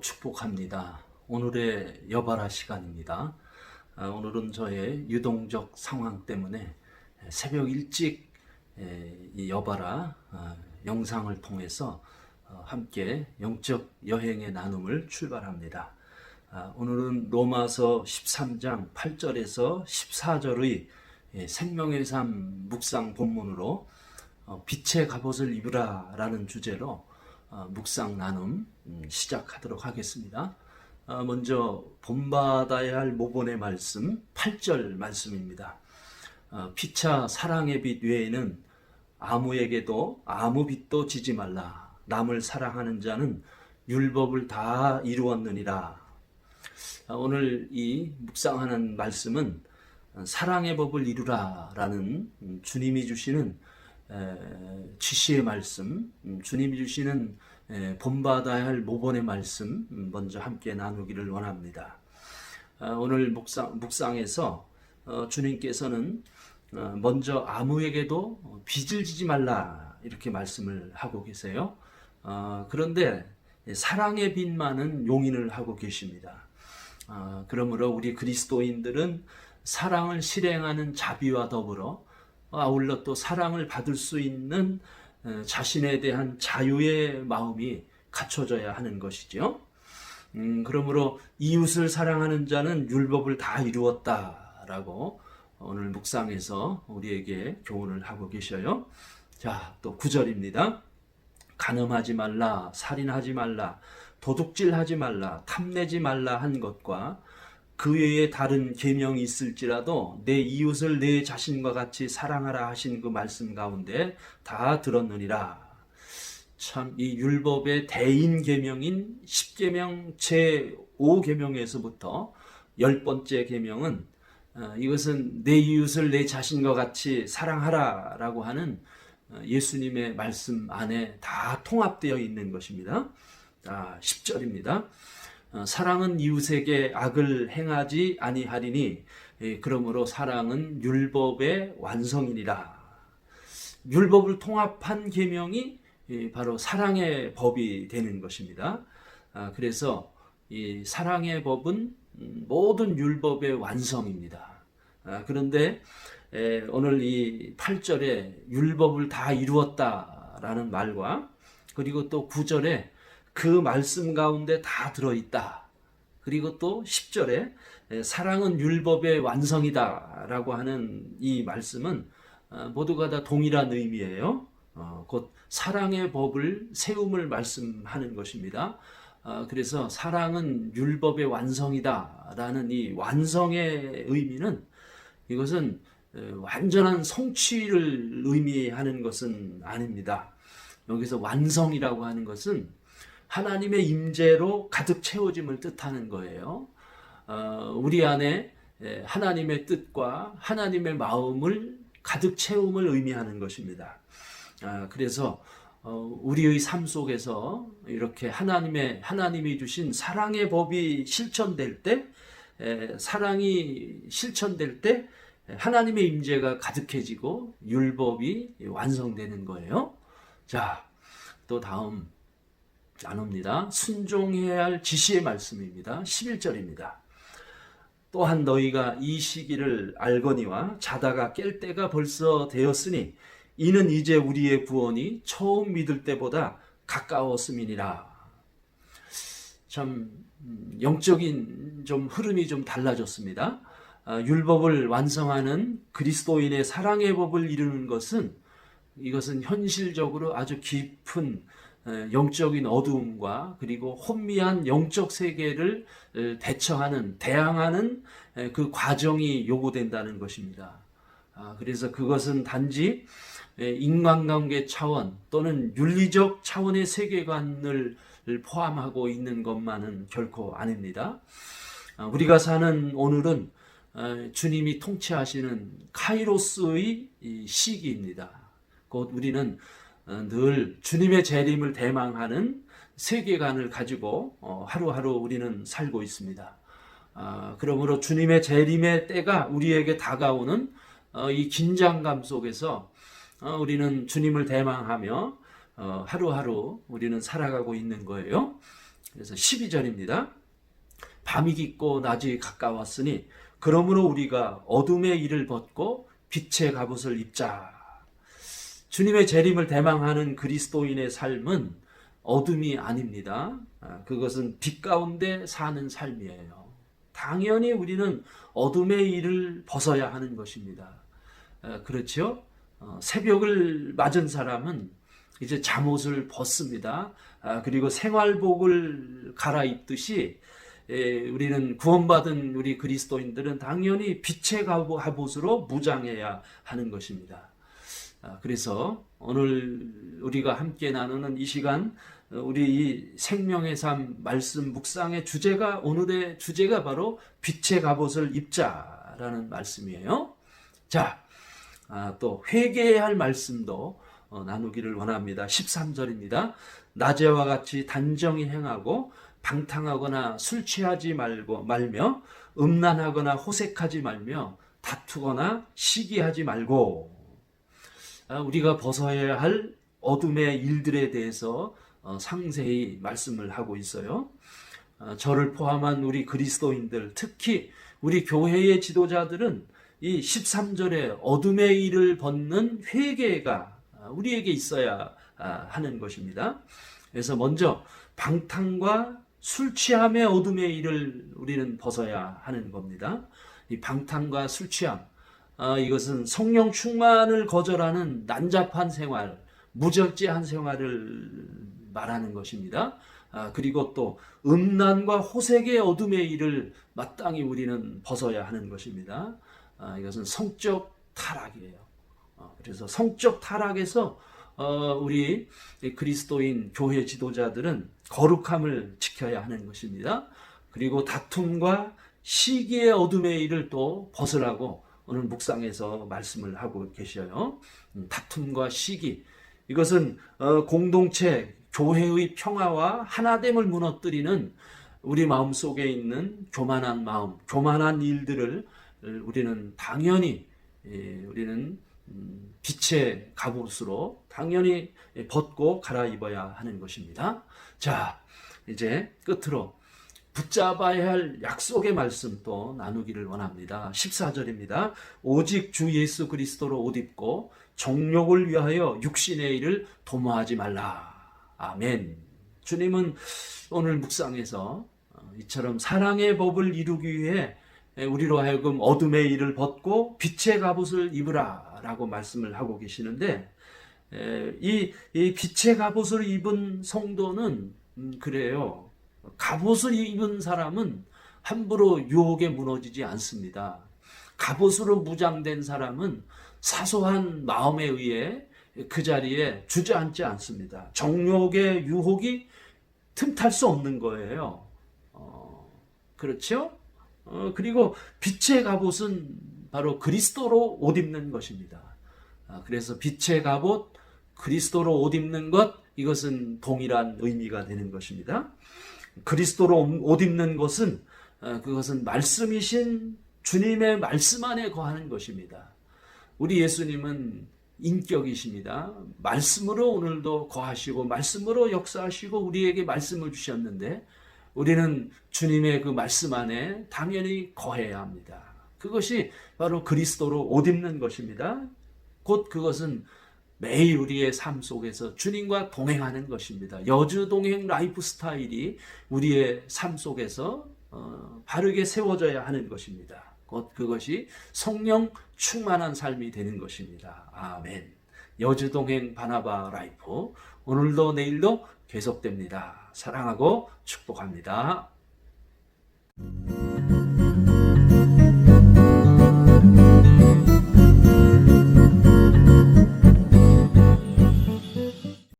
축복합니다. 오늘의 여바라 시간입니다. 오늘은 저의 유동적 상황 때문에 새벽 일찍 이 여바라 영상을 통해서 함께 영적 여행의 나눔을 출발합니다. 오늘은 로마서 13장 8절에서 14절의 생명의 삶 묵상 본문으로 빛의 갑옷을 입으라 라는 주제로 묵상 나눔 시작하도록 하겠습니다. 먼저 본받아야 할 모본의 말씀 8절 말씀입니다. 피차 사랑의 빛 외에는 아무에게도 아무 빛도 지지 말라. 남을 사랑하는 자는 율법을 다 이루었느니라. 오늘 이 묵상하는 말씀은 사랑의 법을 이루라 라는 주님이 주시는 지시의 말씀, 주님이 주시는 본받아야 할 모본의 말씀 먼저 함께 나누기를 원합니다. 오늘 묵상에서 주님께서는 먼저 아무에게도 빚을 지지 말라 이렇게 말씀을 하고 계세요. 그런데 사랑의 빚만은 용인을 하고 계십니다. 그러므로 우리 그리스도인들은 사랑을 실행하는 자비와 더불어 아울러 또 사랑을 받을 수 있는 자신에 대한 자유의 마음이 갖춰져야 하는 것이죠. 그러므로 이웃을 사랑하는 자는 율법을 다 이루었다라고 오늘 묵상에서 우리에게 교훈을 하고 계셔요. 자, 또 9절입니다. 간음하지 말라, 살인하지 말라, 도둑질하지 말라, 탐내지 말라 한 것과 그 외에 다른 계명이 있을지라도 내 이웃을 내 자신과 같이 사랑하라 하신 그 말씀 가운데 다 들었느니라. 참 이 율법의 대인 계명인 10계명 제5계명에서부터 10번째 계명은 이것은 내 이웃을 내 자신과 같이 사랑하라 라고 하는 예수님의 말씀 안에 다 통합되어 있는 것입니다. 10절입니다. 사랑은 이웃에게 악을 행하지 아니하리니 그러므로 사랑은 율법의 완성이니라. 율법을 통합한 계명이 바로 사랑의 법이 되는 것입니다. 그래서 이 사랑의 법은 모든 율법의 완성입니다. 그런데 오늘 이 8절에 율법을 다 이루었다라는 말과 그리고 또 9절에 그 말씀 가운데 다 들어있다. 그리고 또 10절에 사랑은 율법의 완성이다 라고 하는 이 말씀은 모두가 다 동일한 의미예요. 곧 사랑의 법을 세움을 말씀하는 것입니다. 그래서 사랑은 율법의 완성이다 라는 이 완성의 의미는 이것은 완전한 성취를 의미하는 것은 아닙니다. 여기서 완성이라고 하는 것은 하나님의 임재로 가득 채워짐을 뜻하는 거예요. 우리 안에 하나님의 뜻과 하나님의 마음을 가득 채움을 의미하는 것입니다. 그래서 우리의 삶 속에서 이렇게 하나님이 주신 사랑의 법이 실천될 때, 사랑이 실천될 때 하나님의 임재가 가득해지고 율법이 완성되는 거예요. 자, 또 다음 나눕니다. 순종해야 할 지시의 말씀입니다. 11절입니다. 또한 너희가 이 시기를 알거니와 자다가 깰 때가 벌써 되었으니 이는 이제 우리의 구원이 처음 믿을 때보다 가까웠음이니라. 참 영적인 좀 흐름이 좀 달라졌습니다. 율법을 완성하는 그리스도인의 사랑의 법을 이루는 것은 이것은 현실적으로 아주 깊은 영적인 어두움과 그리고 혼미한 영적 세계를 대항하는 그 과정이 요구된다는 것입니다. 그래서 그것은 단지 인간관계 차원 또는 윤리적 차원의 세계관을 포함하고 있는 것만은 결코 아닙니다. 우리가 사는 오늘은 주님이 통치하시는 카이로스의 시기입니다. 곧 우리는 늘 주님의 재림을 대망하는 세계관을 가지고 하루하루 우리는 살고 있습니다. 그러므로 주님의 재림의 때가 우리에게 다가오는 이 긴장감 속에서 우리는 주님을 대망하며 하루하루 우리는 살아가고 있는 거예요. 그래서 12절입니다. 밤이 깊고 낮이 가까웠으니 그러므로 우리가 어둠의 일을 벗고 빛의 갑옷을 입자. 주님의 재림을 대망하는 그리스도인의 삶은 어둠이 아닙니다. 그것은 빛 가운데 사는 삶이에요. 당연히 우리는 어둠의 일을 벗어야 하는 것입니다. 그렇죠? 새벽을 맞은 사람은 이제 잠옷을 벗습니다. 그리고 생활복을 갈아입듯이 우리는 구원받은 우리 그리스도인들은 당연히 빛의 갑옷으로 무장해야 하는 것입니다. 그래서 오늘 우리가 함께 나누는 이 시간, 우리 이 생명의 삶 말씀 묵상의 주제가, 오늘의 주제가 바로 빛의 갑옷을 입자라는 말씀이에요. 자, 또 회개해야 할 말씀도 나누기를 원합니다. 13절입니다. 낮에와 같이 단정히 행하고 방탕하거나 술 취하지 말며 음란하거나 호색하지 말며 다투거나 시기하지 말고. 우리가 벗어야 할 어둠의 일들에 대해서 상세히 말씀을 하고 있어요. 저를 포함한 우리 그리스도인들, 특히 우리 교회의 지도자들은 이 13절에 어둠의 일을 벗는 회개가 우리에게 있어야 하는 것입니다. 그래서 먼저 방탕과 술 취함의 어둠의 일을 우리는 벗어야 하는 겁니다. 이 방탕과 술 취함, 이것은 성령 충만을 거절하는 난잡한 생활, 무절제한 생활을 말하는 것입니다. 그리고 또 음란과 호색의 어둠의 일을 마땅히 우리는 벗어야 하는 것입니다. 이것은 성적 타락이에요. 그래서 성적 타락에서 우리 그리스도인 교회 지도자들은 거룩함을 지켜야 하는 것입니다. 그리고 다툼과 시기의 어둠의 일을 또 벗으라고 오늘 묵상에서 말씀을 하고 계셔요. 다툼과 시기, 이것은 공동체 교회의 평화와 하나됨을 무너뜨리는 우리 마음속에 있는 교만한 마음, 교만한 일들을 우리는 당연히 우리는 빛의 갑옷으로 당연히 벗고 갈아입어야 하는 것입니다. 자, 이제 끝으로 붙잡아야 할 약속의 말씀 또 나누기를 원합니다. 14절입니다. 오직 주 예수 그리스도로 옷 입고 정욕을 위하여 육신의 일을 도모하지 말라. 아멘. 주님은 오늘 묵상에서 이처럼 사랑의 법을 이루기 위해 우리로 하여금 어둠의 일을 벗고 빛의 갑옷을 입으라 라고 말씀을 하고 계시는데, 이 빛의 갑옷을 입은 성도는 그래요. 갑옷을 입은 사람은 함부로 유혹에 무너지지 않습니다. 갑옷으로 무장된 사람은 사소한 마음에 의해 그 자리에 주저앉지 않습니다. 정욕의 유혹이 틈탈 수 없는 거예요. 그렇죠? 그리고 빛의 갑옷은 바로 그리스도로 옷 입는 것입니다. 그래서 빛의 갑옷, 그리스도로 옷 입는 것, 이것은 동일한 의미가 되는 것입니다. 그리스도로 옷 입는 것은 그것은 말씀이신 주님의 말씀 안에 거하는 것입니다. 우리 예수님은 인격이십니다. 말씀으로 오늘도 거하시고 말씀으로 역사하시고 우리에게 말씀을 주셨는데, 우리는 주님의 그 말씀 안에 당연히 거해야 합니다. 그것이 바로 그리스도로 옷 입는 것입니다. 곧 그것은 매일 우리의 삶 속에서 주님과 동행하는 것입니다. 여주동행 라이프 스타일이 우리의 삶 속에서 바르게 세워져야 하는 것입니다. 곧 그것이 성령 충만한 삶이 되는 것입니다. 아멘. 여주동행 바나바 라이프, 오늘도 내일도 계속됩니다. 사랑하고 축복합니다.